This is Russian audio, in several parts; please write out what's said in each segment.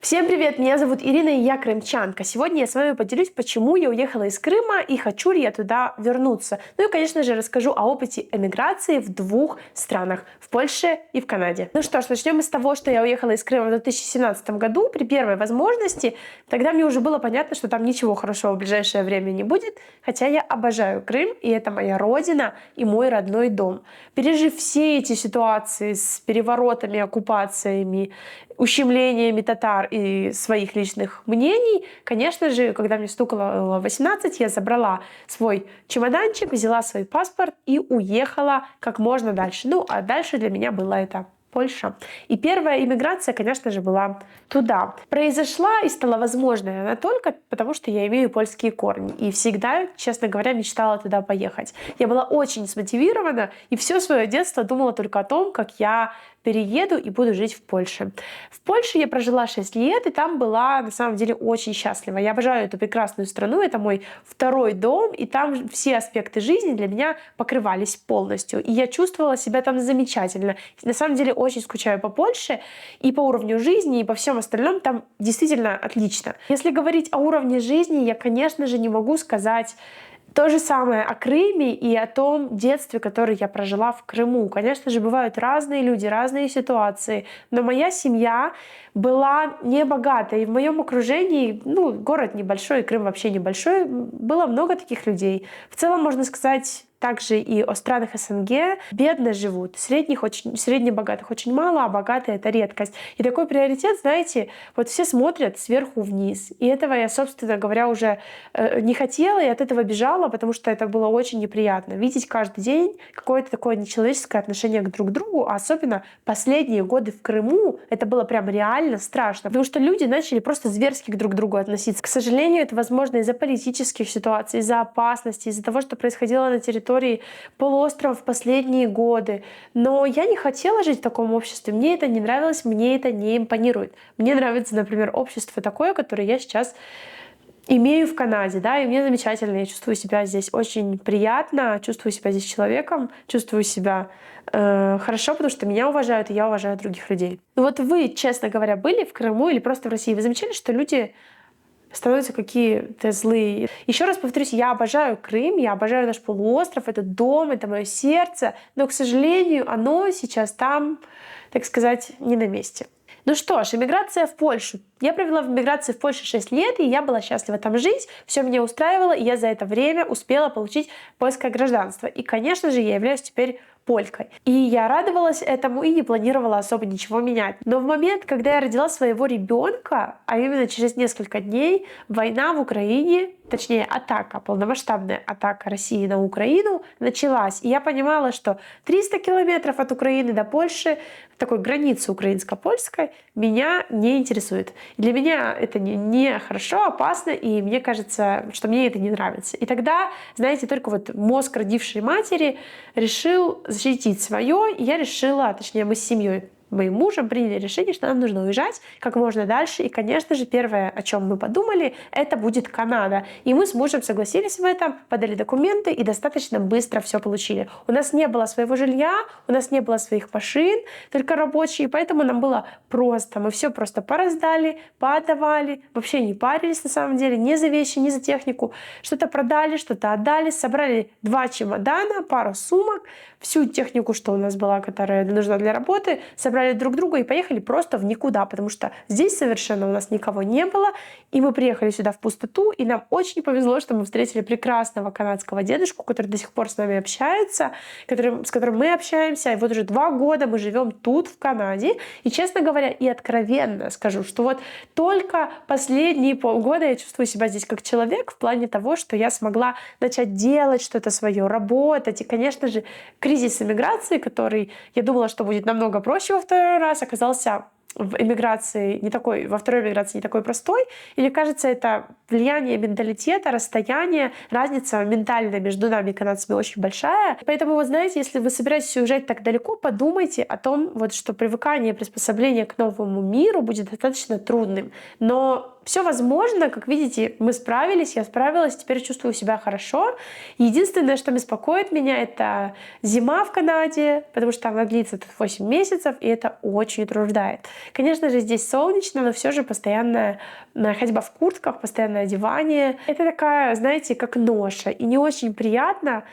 Всем привет, меня зовут Ирина, и я крымчанка. Сегодня я с вами поделюсь, почему я уехала из Крыма и хочу ли я туда вернуться. Ну и, конечно же, расскажу о опыте эмиграции в двух странах, в Польше и в Канаде. Ну что ж, начнем мы с того, что я уехала из Крыма в 2017 году при первой возможности. Тогда мне уже было понятно, что там ничего хорошего в ближайшее время не будет, хотя я обожаю Крым, и это моя родина и мой родной дом. Пережив все эти ситуации с переворотами, оккупациями, ущемлениями татар и своих личных мнений, конечно же, когда мне стукало 18, я забрала свой чемоданчик, взяла свой паспорт и уехала как можно дальше. Ну, а дальше для меня было это Польша. И первая иммиграция, конечно же, была туда. Произошла и стала возможной она только потому, что я имею польские корни. И всегда, честно говоря, мечтала туда поехать. Я была очень смотивирована и все свое детство думала только о том, как я перееду и буду жить в Польше. В Польше я прожила 6 лет, и там была на самом деле очень счастлива. Я обожаю эту прекрасную страну, это мой второй дом, и там все аспекты жизни для меня покрывались полностью. И я чувствовала себя там замечательно. На самом деле очень скучаю по Польше, и по уровню жизни, и по всем остальном там действительно отлично. Если говорить о уровне жизни, я, конечно же, не могу сказать то же самое о Крыме и о том детстве, которое я прожила в Крыму. Конечно же, бывают разные люди, разные ситуации, но моя семья была не богатой. И в моем окружении, город небольшой, Крым вообще небольшой, было много таких людей. В целом, можно сказать, также и о странах СНГ бедно живут. Среднебогатых очень мало, а богатые — это редкость. И такой приоритет, знаете, вот все смотрят сверху вниз. И этого я, собственно говоря, уже не хотела и от этого бежала, потому что это было очень неприятно. Видеть каждый день какое-то такое нечеловеческое отношение друг к другу, а особенно последние годы в Крыму, это было прям реально страшно, потому что люди начали просто зверски друг к другу относиться. К сожалению, это возможно из-за политических ситуаций, из-за опасности, из-за того, что происходило на территории полуострова в последние годы. Но я не хотела жить в таком обществе. Мне это не нравилось, мне это не импонирует. Мне нравится, например, общество такое, которое я сейчас имею в Канаде, да, и мне замечательно. Я чувствую себя здесь очень приятно, чувствую себя здесь человеком, чувствую себя хорошо, потому что меня уважают, и я уважаю других людей. Ну вот вы, честно говоря, были в Крыму или просто в России? Вы замечали, что люди становятся какие-то злые? Еще раз повторюсь, я обожаю Крым, я обожаю наш полуостров, этот дом, это мое сердце, но, к сожалению, оно сейчас там, так сказать, не на месте. Ну что ж, эмиграция в Польшу. Я провела в эмиграции в Польше 6 лет, и я была счастлива там жить, все меня устраивало, и я за это время успела получить польское гражданство. И, конечно же, я являюсь теперь полькой. И я радовалась этому и не планировала особо ничего менять. Но в момент, когда я родила своего ребенка, а именно через несколько дней, война в Украине, точнее атака, полномасштабная атака России на Украину началась. И я понимала, что 300 километров от Украины до Польши, такой границы украинско-польской, меня не интересует. Для меня это не хорошо, опасно, и мне кажется, что мне это не нравится. И тогда, знаете, только вот мозг родившей матери решил защитить свое, и я решила, точнее мы с семьей, моим мужем приняли решение, что нам нужно уезжать как можно дальше. И, конечно же, первое, о чем мы подумали, это будет Канада. И мы с мужем согласились в этом, подали документы и достаточно быстро все получили. У нас не было своего жилья, у нас не было своих машин, только рабочие, поэтому нам было просто. Мы все просто пораздали, поотдавали, вообще не парились на самом деле, ни за вещи, ни за технику. Что-то продали, что-то отдали, собрали 2 чемодана, пару сумок, всю технику, что у нас была, которая нужна для работы, собрали друг друга и поехали просто в никуда, потому что здесь совершенно у нас никого не было, и мы приехали сюда в пустоту, и нам очень повезло, что мы встретили прекрасного канадского дедушку, который до сих пор с нами общается, с которым мы общаемся, и вот уже 2 года мы живем тут, в Канаде, и, честно говоря, и откровенно скажу, что вот только последние полгода я чувствую себя здесь как человек в плане того, что я смогла начать делать что-то свое, работать, и, конечно же, кризис эмиграции, который я думала, что будет намного проще во второй раз, оказался во второй эмиграции не такой простой. И мне кажется, это влияние менталитета, расстояние, разница ментальная между нами, канадцами, очень большая. Поэтому, вы знаете, если вы собираетесь уезжать так далеко, подумайте о том, вот, что привыкание, приспособление к новому миру будет достаточно трудным. Но все возможно, как видите, мы справились, я справилась, теперь чувствую себя хорошо. Единственное, что беспокоит меня, это зима в Канаде, потому что она длится тут 8 месяцев, и это очень утруждает. Конечно же, здесь солнечно, но все же постоянная ходьба в куртках, постоянное одевание. Это такая, знаете, как ноша, и не очень приятно.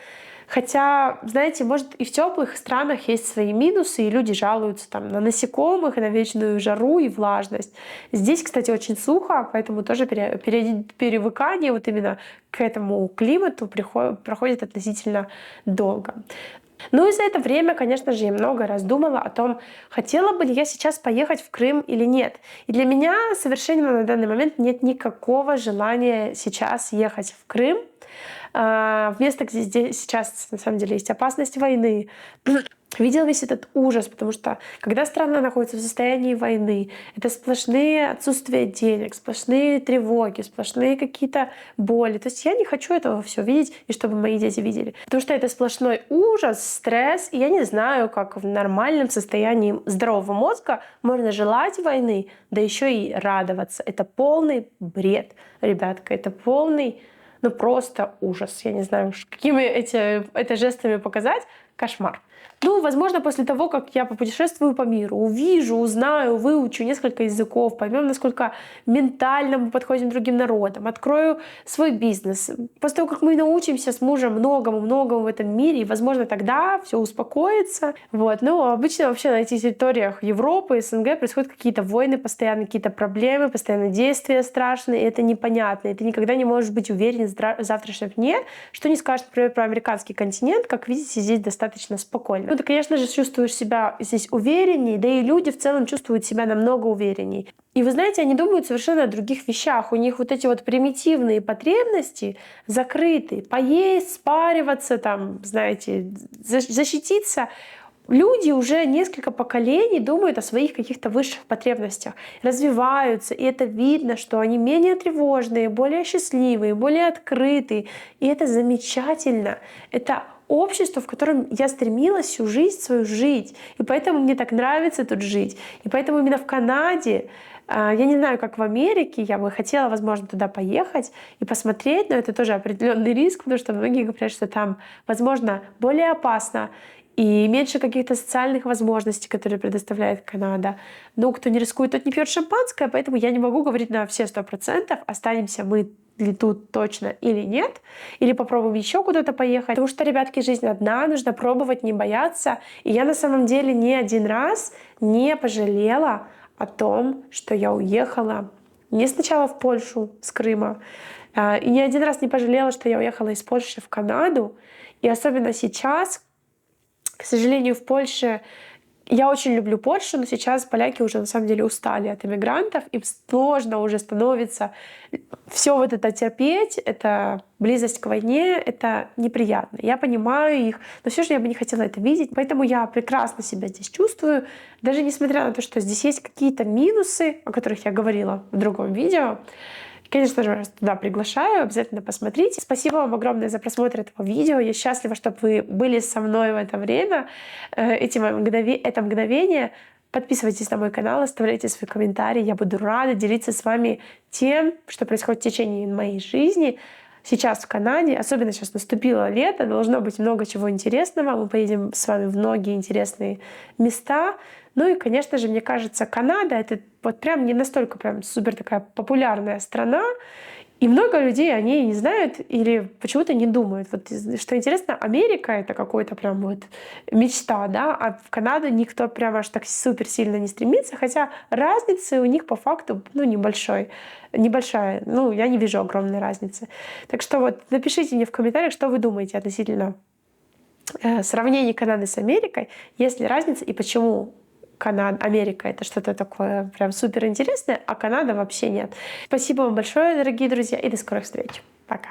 Хотя, знаете, может, и в теплых странах есть свои минусы, и люди жалуются там на насекомых, и на вечную жару и влажность. Здесь, кстати, очень сухо, поэтому тоже перевыкание вот именно к этому климату проходит относительно долго. Ну и за это время, конечно же, я много раз думала о том, хотела бы ли я сейчас поехать в Крым или нет. И для меня совершенно на данный момент нет никакого желания сейчас ехать в Крым. В место, где здесь сейчас на самом деле есть опасность войны. Видел весь этот ужас, потому что когда страна находится в состоянии войны, это сплошные отсутствия денег, сплошные тревоги, сплошные какие-то боли. То есть я не хочу этого все видеть, и чтобы мои дети видели. Потому что это сплошной ужас, стресс, и я не знаю, как в нормальном состоянии здорового мозга можно желать войны, да еще и радоваться. Это полный бред, ребятка, это полный, ну просто ужас. Я не знаю, какими это жестами показать. Кошмар. Ну, возможно, после того, как я попутешествую по миру, увижу, узнаю, выучу несколько языков, поймем, насколько ментально мы подходим к другим народам, открою свой бизнес. После того, как мы научимся с мужем многому-многому в этом мире, и, возможно, тогда все успокоится. Вот. Ну, обычно вообще на этих территориях Европы, СНГ происходят какие-то войны, постоянно какие-то проблемы, постоянно действия страшные, и это непонятно. И ты никогда не можешь быть уверен в завтрашнем дне, что не скажешь, например, про американский континент. Как видите, здесь достаточно спокойно. Ну, ты, конечно же, чувствуешь себя здесь увереннее, да и люди в целом чувствуют себя намного увереннее. И вы знаете, они думают совершенно о других вещах. У них вот эти вот примитивные потребности закрыты. Поесть, спариваться, там, знаете, защититься. Люди уже несколько поколений думают о своих каких-то высших потребностях, развиваются, и это видно, что они менее тревожные, более счастливые, более открытые. И это замечательно. Это общество, в котором я стремилась всю жизнь свою жить. И поэтому мне так нравится тут жить. И поэтому именно в Канаде, я не знаю, как в Америке, я бы хотела, возможно, туда поехать и посмотреть, но это тоже определенный риск, потому что многие говорят, что там, возможно, более опасно и меньше каких-то социальных возможностей, которые предоставляет Канада. Но кто не рискует, тот не пьет шампанское, поэтому я не могу говорить на все 100%, останемся мы ли тут точно или нет, или попробуем еще куда-то поехать. Потому что, ребятки, жизнь одна, нужно пробовать, не бояться. И я на самом деле ни один раз не пожалела о том, что я уехала не сначала в Польшу с Крыма, и ни один раз не пожалела, что я уехала из Польши в Канаду. И особенно сейчас, к сожалению, в Польше я очень люблю Польшу, но сейчас поляки уже на самом деле устали от иммигрантов, им сложно уже становится все вот это терпеть, это близость к войне, это неприятно. Я понимаю их, но все же я бы не хотела это видеть, поэтому я прекрасно себя здесь чувствую, даже несмотря на то, что здесь есть какие-то минусы, о которых я говорила в другом видео. Конечно же, вас туда приглашаю, обязательно посмотрите. Спасибо вам огромное за просмотр этого видео. Я счастлива, чтобы вы были со мной в это время, это мгновение. Подписывайтесь на мой канал, оставляйте свои комментарии. Я буду рада делиться с вами тем, что происходит в течение моей жизни. Сейчас в Канаде, особенно сейчас наступило лето, должно быть много чего интересного. Мы поедем с вами в многие интересные места. Ну и, конечно же, мне кажется, Канада — это вот прям не настолько прям супер такая популярная страна, и много людей о ней не знают или почему-то не думают. Вот что интересно, Америка — это какой-то прям вот мечта, да, а в Канаду никто прям аж так супер сильно не стремится, хотя разница у них по факту, ну, небольшая. Ну, я не вижу огромной разницы. Так что вот напишите мне в комментариях, что вы думаете относительно сравнения Канады с Америкой, есть ли разница и почему Америка — это что-то такое прям супер интересное, а Канада вообще нет. Спасибо вам большое, дорогие друзья, и до скорых встреч. Пока.